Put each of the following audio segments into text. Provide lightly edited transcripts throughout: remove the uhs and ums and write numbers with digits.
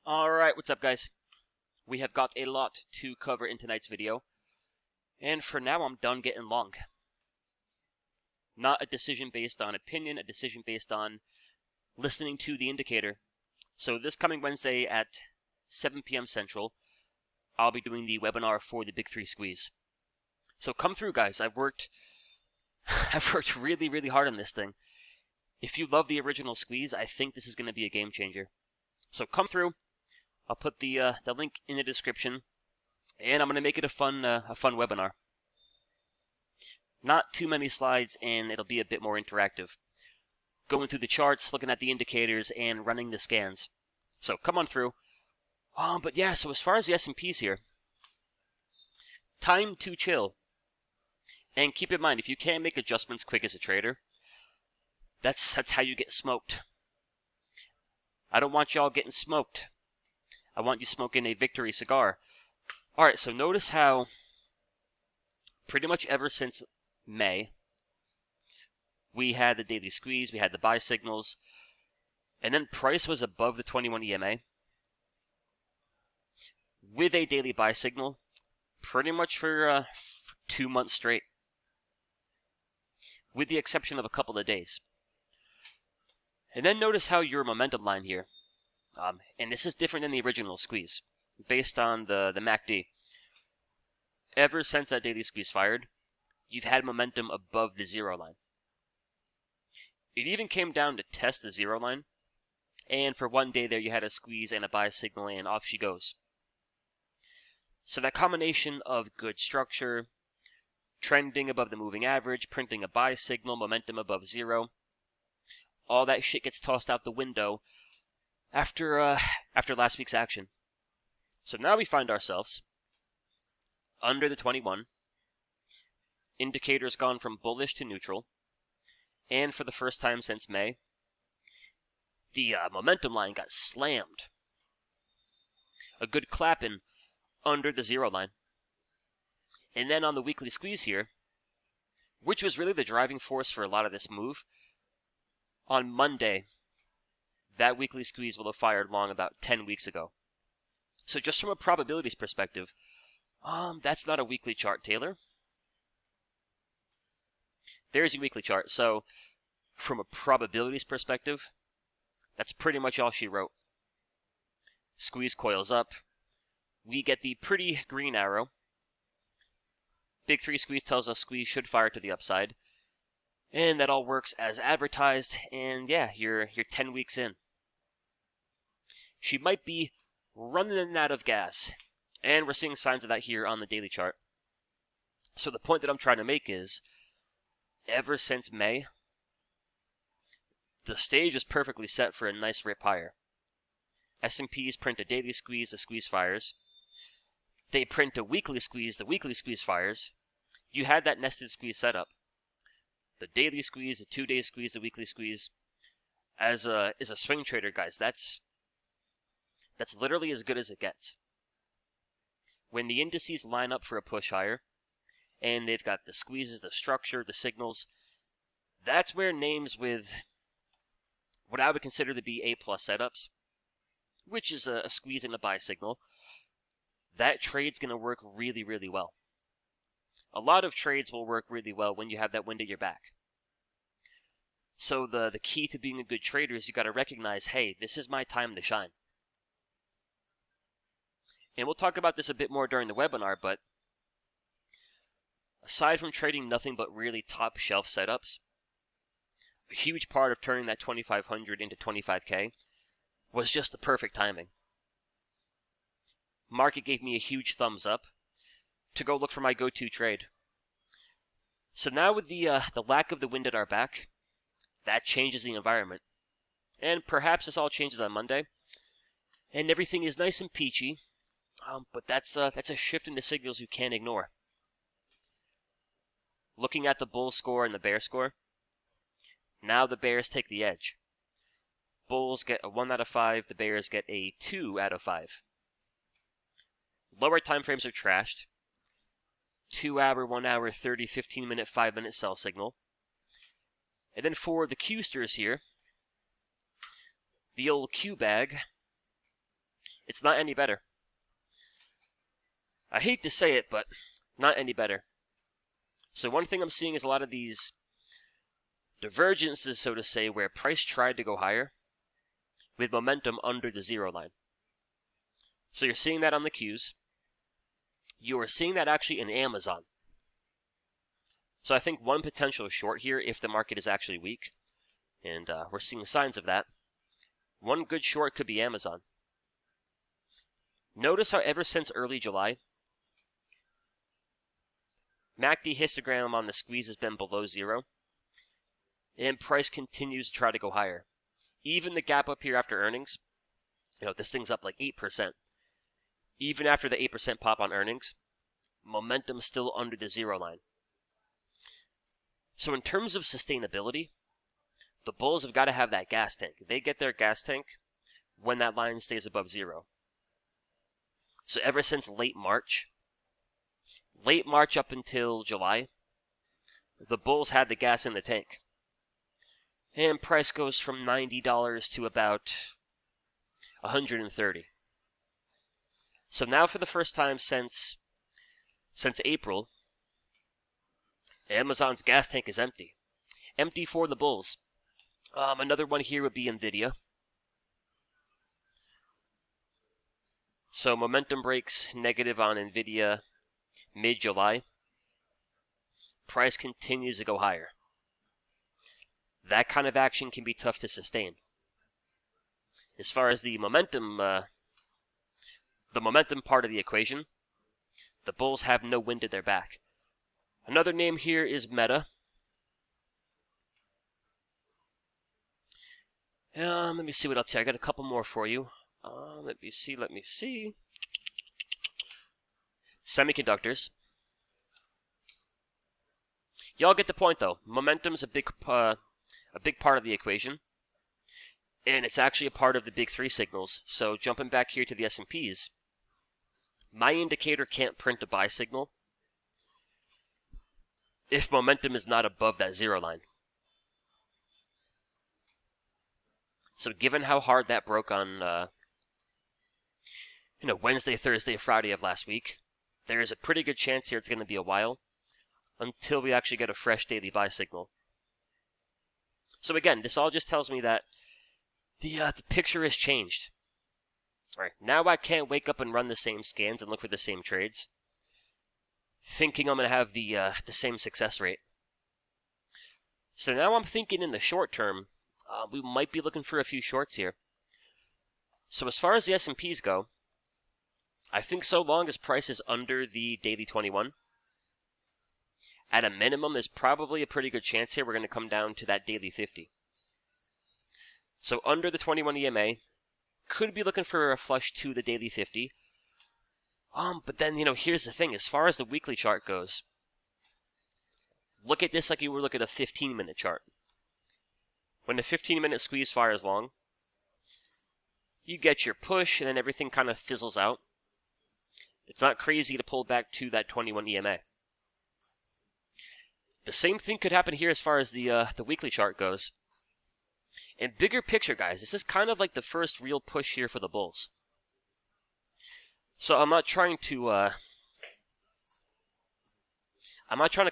Alright, what's up guys? We have got a lot to cover in tonight's video, and for now I'm done getting long. Not a decision based on opinion, a decision based on listening to the indicator. So this coming Wednesday at 7 p.m. Central, I'll be doing the webinar for the Big 3 Squeeze. So come through guys, I've worked really hard on this thing. If you love the original Squeeze, I think this is going to be a game changer. So come through. I'll put the link in the description, and I'm going to make it a fun webinar. Not too many slides, and it'll be a bit more interactive. Going through the charts, looking at the indicators, and running the scans. So come on through. But yeah, so as far as the S&Ps here, time to chill. And keep in mind, if you can't make adjustments quick as a trader, that's how you get smoked. I don't want y'all getting smoked. I want you smoking a victory cigar. Alright, so notice how pretty much ever since May, we had the daily squeeze, we had the buy signals, and then price was above the 21 EMA with a daily buy signal pretty much for 2 months straight, with the exception of a couple of days. And then notice how your momentum line here, and this is different than the original squeeze, based on the MACD. Ever since that daily squeeze fired, you've had momentum above the zero line. It even came down to test the zero line, and for one day there you had a squeeze and a buy signal, and off she goes. So that combination of good structure, trending above the moving average, printing a buy signal, momentum above zero, all that shit gets tossed out the window after last week's action. So now we find ourselves under the 21. Indicators gone from bullish to neutral. And for the first time since May, the momentum line got slammed. A good clapping under the zero line. And then on the weekly squeeze here, which was really the driving force for a lot of this move, on Monday, that weekly squeeze will have fired long about 10 weeks ago. So just from a probabilities perspective, that's not a weekly chart, Taylor. There's your weekly chart. So from a probabilities perspective, that's pretty much all she wrote. Squeeze coils up. We get the pretty green arrow. Big 3 squeeze tells us squeeze should fire to the upside. And that all works as advertised, and yeah, you're 10 weeks in. She might be running out of gas, and we're seeing signs of that here on the daily chart. So the point that I'm trying to make is, ever since May, the stage is perfectly set for a nice rip higher. S&Ps print a daily squeeze, the squeeze fires. They print a weekly squeeze, the weekly squeeze fires. You had that nested squeeze setup. The daily squeeze, the 2-day squeeze, the weekly squeeze. As a swing trader, guys, that's literally as good as it gets. When the indices line up for a push higher, and they've got the squeezes, the structure, the signals, that's where names with what I would consider to be A-plus setups, which is a squeeze and a buy signal, that trade's going to work really well. A lot of trades will work really well when you have that wind at your back. So the key to being a good trader is you got to recognize, hey, this is my time to shine. And we'll talk about this a bit more during the webinar, but aside from trading nothing but really top shelf setups, a huge part of turning that 2,500 into 25K was just the perfect timing. Market gave me a huge thumbs up to go look for my go-to trade. So now with the lack of the wind at our back, that changes the environment. And perhaps this all changes on Monday, and everything is nice and peachy, but that's a shift in the signals you can't ignore. Looking at the bull score and the bear score, now the bears take the edge. Bulls get a 1 out of 5, the bears get a 2 out of 5. Lower time frames are trashed. 2 hour, 1 hour, 30, 15 minute, 5 minute sell signal. And then for the Q-sters here, the old Q bag It's not any better. I hate to say it, but not any better. So one thing I'm seeing is a lot of these divergences, so to say, where price tried to go higher with momentum under the zero line. So you're seeing that on the Qs. You are seeing that actually in Amazon. So I think one potential short here, if the market is actually weak, and we're seeing signs of that, one good short could be Amazon. Notice how ever since early July, MACD histogram on the squeeze has been below zero, and price continues to try to go higher. Even the gap up here after earnings, this thing's up like 8%. Even after the 8% pop on earnings, momentum's still under the zero line. So in terms of sustainability, the bulls have got to have that gas tank. They get their gas tank when that line stays above zero. So ever since late March up until July, the bulls had the gas in the tank. And price goes from $90 to about $130. So now for the first time since April, Amazon's gas tank is empty. Empty for the bulls. Another one here would be Nvidia. So momentum breaks negative on Nvidia mid-July. Price continues to go higher. That kind of action can be tough to sustain. As far as the momentum part of the equation, the bulls have no wind at their back. Another name here is Meta. Let me see what else here. I got a couple more for you. Let me see. Semiconductors. Y'all get the point, though. Momentum's a big part of the equation, and it's actually a part of the big three signals. So jumping back here to the S&Ps, my indicator can't print a buy signal if momentum is not above that zero line. So given how hard that broke on Wednesday, Thursday, Friday of last week, there is a pretty good chance here it's going to be a while until we actually get a fresh daily buy signal. So again, this all just tells me that the picture has changed. All right, now I can't wake up and run the same scans and look for the same trades, thinking I'm going to have the same success rate. So now I'm thinking in the short term, we might be looking for a few shorts here. So as far as the S&Ps go, I think so long as price is under the daily 21, at a minimum, there's probably a pretty good chance here we're going to come down to that daily 50. So under the 21 EMA, could be looking for a flush to the daily 50. But then, here's the thing. As far as the weekly chart goes, look at this like you were looking at a 15-minute chart. When the 15-minute squeeze fires long, you get your push, and then everything kind of fizzles out. It's not crazy to pull back to that 21 EMA. The same thing could happen here as far as the weekly chart goes. And bigger picture, guys, this is kind of like the first real push here for the bulls. So I'm not trying to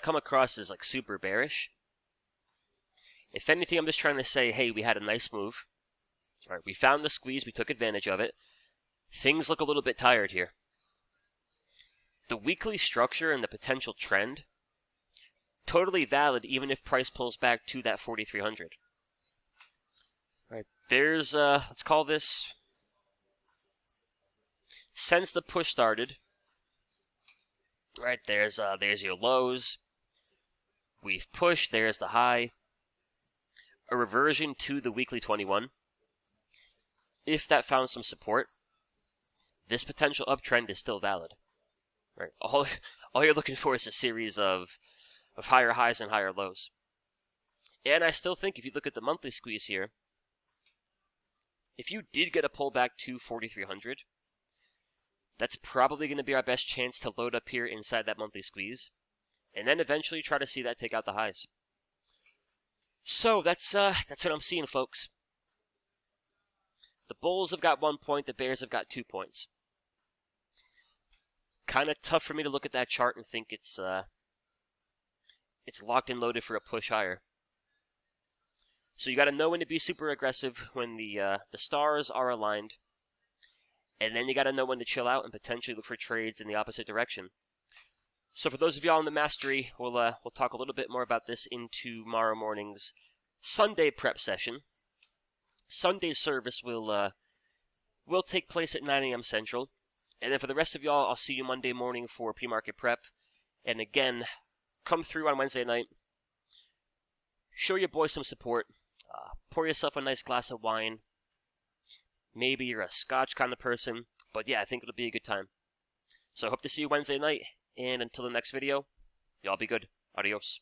come across as like super bearish. If anything, I'm just trying to say, hey, we had a nice move. All right, we found the squeeze, we took advantage of it. Things look a little bit tired here. The weekly structure and the potential trend, totally valid even if price pulls back to that 4,300. All right, there's, let's call this, since the push started, right, there's your lows. We've pushed, there's the high. A reversion to the weekly 21. If that found some support, this potential uptrend is still valid. Right, all you're looking for is a series of higher highs and higher lows. And I still think if you look at the monthly squeeze here, if you did get a pullback to 4,300, that's probably going to be our best chance to load up here inside that monthly squeeze, and then eventually try to see that take out the highs. So that's what I'm seeing, folks. The Bulls have got 1 point. The Bears have got 2 points. Kind of tough for me to look at that chart and think it's locked and loaded for a push higher. So you got to know when to be super aggressive when the stars are aligned, and then you got to know when to chill out and potentially look for trades in the opposite direction. So for those of y'all in the mastery, we'll talk a little bit more about this in tomorrow morning's Sunday prep session. Sunday's service will take place at 9 a.m. Central, and then for the rest of y'all, I'll see you Monday morning for pre-market prep. And again, come through on Wednesday night. Show your boy some support. Pour yourself a nice glass of wine. Maybe you're a scotch kind of person. But yeah, I think it'll be a good time. So I hope to see you Wednesday night. And until the next video, y'all be good. Adios.